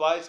22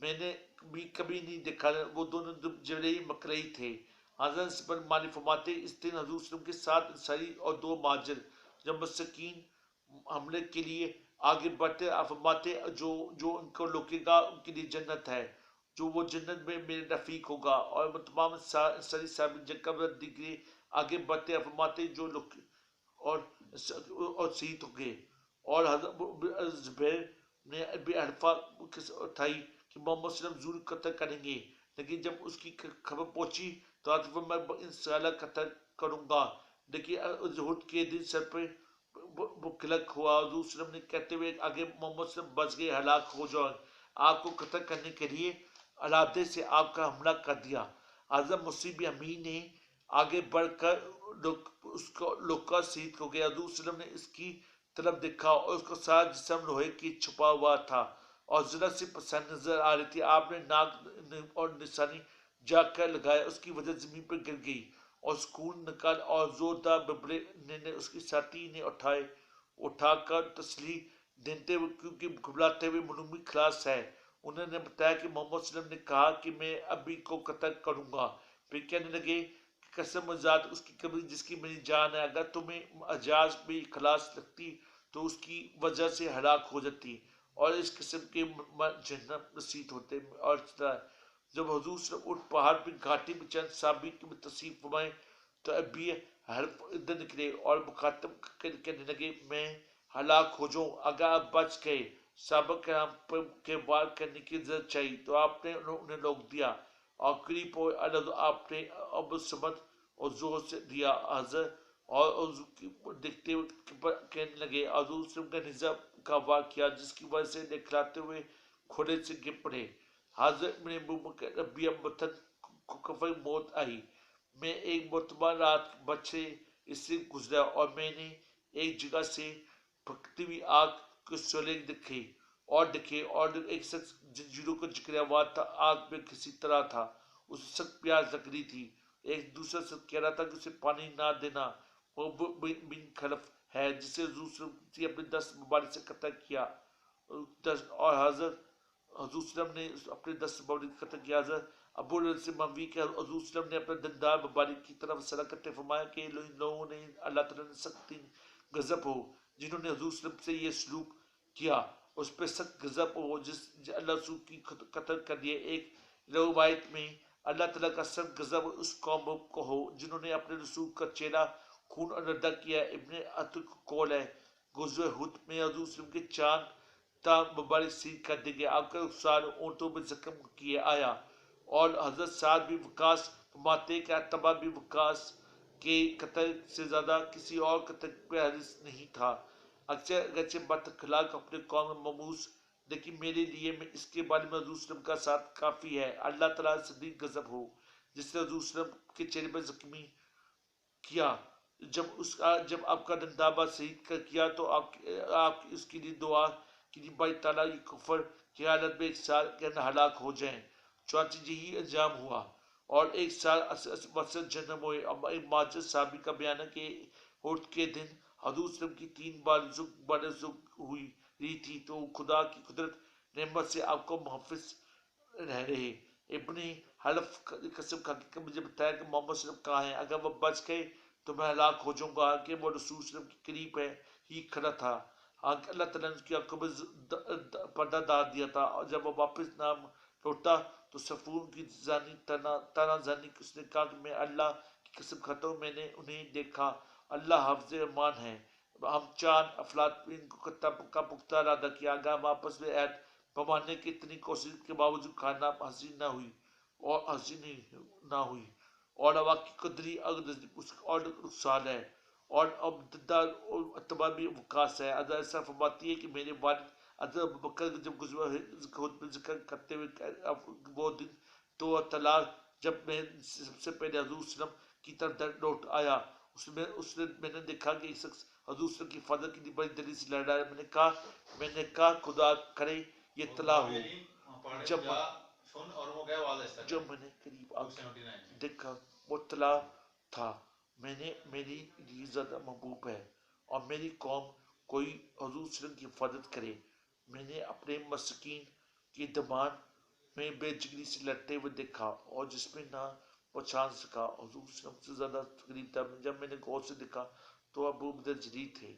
میں نے بھی کبھی نہیں دیکھا، وہ دونوں جڑئی مکرئی تھے۔ حضرت پر مالی فرماتے اس دن حضور صلی اللہ علیہ وسلم کے 7 انصاری اور 2 مہاجر جب مسکین حملے کے لیے آگے بڑھتے، آپ فرماتے جو جو ان کو روکے گا ان کے لیے جنت ہے، جو وہ جنت میں میرے رفیق ہوگا، اور وہ تمام انصاری صاحب جن کا دیکھے آگے بڑھتے، آپ فرماتے جو لوگ اور اور شہید ہو گئے۔ اور حضرت زبیر نے بھی حلفہ اٹھائی کہ محمد صلی اللہ علیہ وسلم ضرور قتل کریں گے، لیکن جب اس کی خبر پہنچی تو آج میں انشاءاللہ قتل کروں گا، لیکن ظہور کے دن سر پہ کلک ہوا۔ حضور صلی اللہ علیہ وسلم نے کہتے ہوئے آگے محمد صلی اللہ علیہ وسلم بچ گئے، ہلاک ہو جائیں، آپ کو قتل کرنے کے لیے ارادے سے آپ کا حملہ کر دیا۔ حضرت مصیب امین نے آگے بڑھ کر اس کو لوکا شہید ہو گیا۔ حضور صلی اللہ علیہ وسلم نے اس کی طرف دیکھا اور اس کا سارا جسم لوہے کی چھپا ہوا تھا اور ذرا سی پسند نظر آ رہی تھی۔ آپ نے ناک اور نشانی جا کر لگایا، اس کی وجہ زمین پر گر گئی اور سکون نکال اور زوردار ببرے نے اس کی ساتھی نے اٹھا کر تسلی دیتے ہوئے، کیونکہ گھبراتے ہوئے منومی خلاص ہے، انہوں نے بتایا کہ محمد صلی اللہ علیہ وسلم نے کہا کہ میں ابھی کو قتل کروں گا۔ پھر کہنے لگے کہ قسم ذات اس کی کبھی جس کی میری جان ہے، اگر تمہیں اجاز بھی خلاص لگتی تو اس کی وجہ سے ہلاک ہو جاتی اور اس قسم کے جہنم نصیب ہوتے۔ اور جب حضور صلی اللہ علیہ وسلم اٹھ پہاڑ پہ گھاٹی میں چند صحابی کی تصریف فرمائے تو ابھی حرف ادھر نکلے اور مخاطب کہنے لگے میں ہلاک ہو جاؤں اگر آپ بچ گئے۔ صحابہ کرام پر کے وار کرنے کی ضرورت چاہیے تو آپ نے انہیں روک دیا اور قریب ہوئے آپ نے اب سمت اور زور سے دیا حضرت اور دیکھتے ہوئے کہنے لگے حضور صلی اللہ علیہ وسلم کا نظام کا واقعہ جس کی وجہ سے دکھلاتے ہوئے کھوڑے سے گر پڑے۔ حضرت میں ربی وطن کو کفر موت آئی، میں ایک مرتبہ رات بچے اس سے گزرا اور میں نے ایک جگہ سے پھکتی ہوئی آگ کے شعلے دیکھے اور ایک شخص جنجیروں کو جکڑا ہوا تھا، آگ میں کسی طرح تھا، اسے سخت پیاس لگ رہی تھی۔ ایک دوسرا شخص کہہ رہا تھا کہ اسے پانی نہ دینا، وہ بن خلف ہے جسے حضور صلی اللہ علیہ وسلم نے اپنے 10 مبارک سے قتل کیا، اور حضرت حضور صلی اللہ علیہ وسلم نے اپنے 10 مبارک قتل کیا۔ حضرت ابو ہریرہ سے مروی کہ حضور صلی اللہ علیہ وسلم نے اپنے دندار مبارک کی طرف اشارہ کرتے فرمایا کہ ان لوگوں نے اللہ تعالیٰ نے سخت غضب ہو جنہوں نے حضور صلی اللہ علیہ وسلم سے یہ سلوک کیا، اس پہ سخت غضب ہو جس اللہ رسول کی قتل کر دیا۔ ایک روایت میں اللہ تعالیٰ کا سخت غضب اس قوم کو ہو جنہوں نے اپنے رسول کا چہرہ خون اور ردہ کیا۔ ابن عتیق قول ہے غزوہ احد میں حضور صلی اللہ علیہ وسلم کے چاند تا مبارک شہید کر دے گئے، آپ کا رخسار اونٹوں میں زخم کیے آیا۔ اور حضرت سعد بن وقاص فرماتے کہ اتبا بن وقاص کے قتل سے زیادہ کسی اور قتل پہ حرص نہیں تھا، اگرچہ بد اخلاق اپنے قوم میں مموز، لیکن میرے لیے اس کے بارے میں حضور صلی اللہ علیہ وسلم کا ساتھ کافی ہے۔ اللہ تعالیٰ شدید غضب ہو جس نے حضور صلی اللہ علیہ وسلم کے چہرے پر زخمی کیا، جب آپ کا دندابہ شہید کر کیا تو آپ اس کے لیے دعا کہ بھائی تعالیٰ یہ کفر کی حالت میں ایک سال کے اندر ہلاک ہو جائیں، چنانچہ یہی انجام ہوا اور ایک سال وسط جنم ہوئے۔ ایک ماجد صحابی کا بیان ہے کہ احد کے دن حضور صلی اللہ علیہ وسلم کی 3 بار زگ ہوئی رہی تھی تو خدا کی قدرت رحمت سے آپ کو محفوظ رہ رہے۔ ابن حلف قسم کھا کے مجھے بتایا کہ محمد صلی اللہ علیہ وسلم کہاں ہیں، اگر وہ بچ گئے تو میں ہلاک ہو جاؤں گا کہ وہ رسول صلی اللہ علیہ وسلم کے قریب ہے ہی کھڑا تھا۔ اللہ تعالیٰ نے اس کی آنکھوں میں پردہ ڈال دیا تھا اور جب وہ واپس نہ لوٹا تو صفون کی تانا زانی اس نے کہا کہ میں اللہ کی قسم کھاتا ہوں میں نے انہیں دیکھا، اللہ حافظ امان ہے۔ ہم چاند افلاطین کو کا پختہ ارادہ کیا، اگر ہم آپس میں عہد پمانے کی اتنی کوشش کے باوجود کھانا حاصل نہ ہوئی اور ہوا کی قدری اور رخسار ہے اور عبداللہ اور اتبا بھی وقاص ہے۔ حضرت ایسا فرماتی ہے کہ میرے والد حضرت ابوبکر جب غزوہ احد میں ذکر کرتے ہوئے وہ دن تو طلال جب میں سب سے پہلے حضور صلی اللہ علیہ وسلم کی طرف لوٹ آیا، میں نے دیکھا کہ ایک شخص حضور صلی اللہ علیہ وسلم کی حفاظت کے لیے بڑی دلی سے لڑ رہا ہے۔ میں نے کہا خدا کرے یہ طلاع ہو۔ جب میں نے قریب آ دیکھا وہ طلاع تھا، میری لیے زیادہ محبوب ہے اور میری قوم کوئی حضور صلی اللہ علیہ وسلم کی حفاظت کرے۔ میں نے اپنے مسکین کی دمان میں بے جگری سے لڑتے ہوئے دیکھا اور جس میں نہ پہچان سکا۔ حضور صلی اللہ علیہ وسلم سے زیادہ قریب تھا۔ جب میں نے غور سے دیکھا تو ابو بدر جدید تھے۔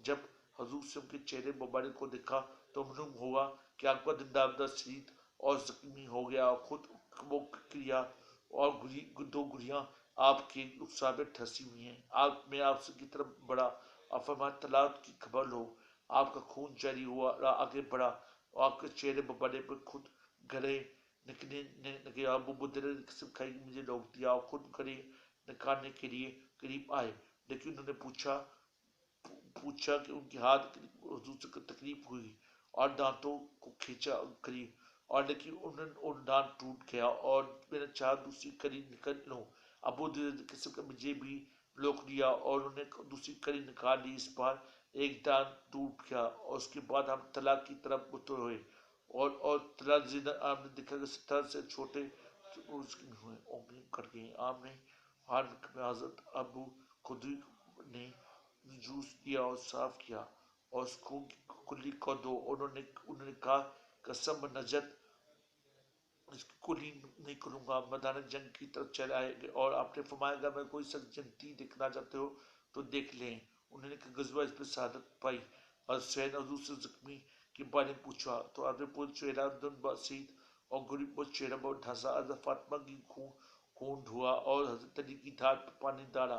جب حضور صلی اللہ علیہ وسلم کے چہرے مبارک کو دیکھا تو معلوم ہوا کہ آپ کا دن دار شہید اور زخمی ہو گیا۔ خود وہ کریا اور دو گڑیاں آپ کے رخسار میں ٹھسی ہوئی ہیں۔ میں آپ کی طرف بڑھا اور فرمایا طلعت کی خبر لو۔ آپ کا خون جاری ہوا آگے بڑھا اور آپ کے چہرے مبارک پر خود گھڑے نکلنے لگے۔ ابو بدر نے قسم کھائی مجھے روک دیا اور خود گھڑے نکالنے کے لیے قریب آئے، لیکن انہوں نے پوچھا کہ ان کے ہاتھ حضور سے تکلیف ہوئی اور دانتوں کو کھینچا قریب، اور لیکن ان دانت ٹوٹ گیا اور میں نے چاہا دوسری کڑی نکل لوں۔ ابو نے قسم کا مجھے بھی روک لیا اور انہوں نے دوسری کڑی نکال لی۔ اس بار ایک دانت ٹوٹ گیا اور اس کے بعد ہم طلحہ کی طرف متوجہ ہوئے اور طلحہ زیدہ آپ نے دیکھا کہ 70 سے چھوٹے ہوئے اونگیں کر گئیں۔ آپ نے ہاتھ میں حضرت ابو خدری نے جوس لیا اور صاف کیا اور اس خون کی کلی کو دو۔ انہوں نے کہا قسم نجت اس کی کلی نہیں کروں گا۔ میدان جنگ کی طرف چلے آئے اور آپ نے فرمایا اگر میں کوئی سخت جنگی دیکھنا چاہتے ہو تو دیکھ لیں۔ انہوں نے غزوہ اس پہ شہادت پائی اور حسین حضور سے زخمی کے بارے میں پوچھا تو آپ نے پورا چہرہ دن بسید اور غریب پر چہرہ بہت ڈھانسا۔ حضرت فاطمہ کی خون دھوا اور حضرت علی کی دھار پر پانی ڈالا۔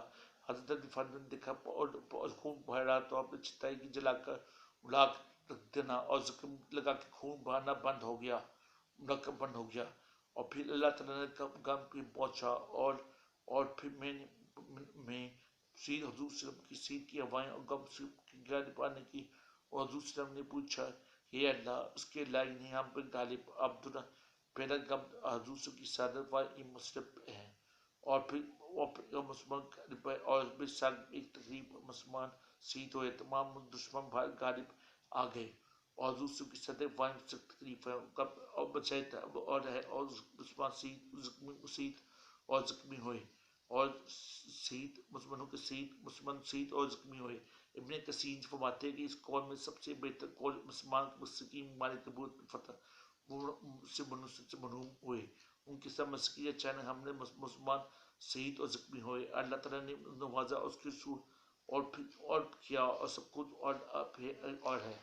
حضرت علی فاطمہ نے دیکھا اور خون بہ رہا تو آپ نے چتائی کی جلا کر لاکھ رکھ دینا اور زخم لگا کے خون بہانا بند ہو گیا۔ اور پھر اللہ تعالیٰ نے غم پہ پہنچا اور پھر میں سید حضور صلی اللہ علیہ وسلم کی سید کی ہوائیں اور غم سے گالی پانے کی، اور حضور صلی اللہ علیہ وسلم نے پوچھا ہے اللہ اس کے لائق نہیں ہم پر غالب عبداللہ پہلا غم حضور صلی کی سعادت والی مصرف ہے۔ اور پھر مسلمان اور بے شک ایک تقریب مسلمان شہید ہوئے، تمام دشمن غالب آ گئے اور حضور صلی کی صدر وائم سخت تکلیف ہے اور بچائے اور ہے اور مسلمان شہید اور زخمی ہوئے اور شہید مسلمانوں کے شہید مسلمان شہید اور زخمی ہوئے۔ ابن کثیر فرماتے ہیں کہ اس قول میں سب سے بہتر قول مسلمان مستقیم مالک نبوت کی فتح سے منوم ہوئے۔ ان کے سب مسکی اچانک ہم نے مسلمان شہید اور زخمی ہوئے، اللہ تعالیٰ نے نوازا اس کے رسول اور کیا اور سب کچھ اور ہے۔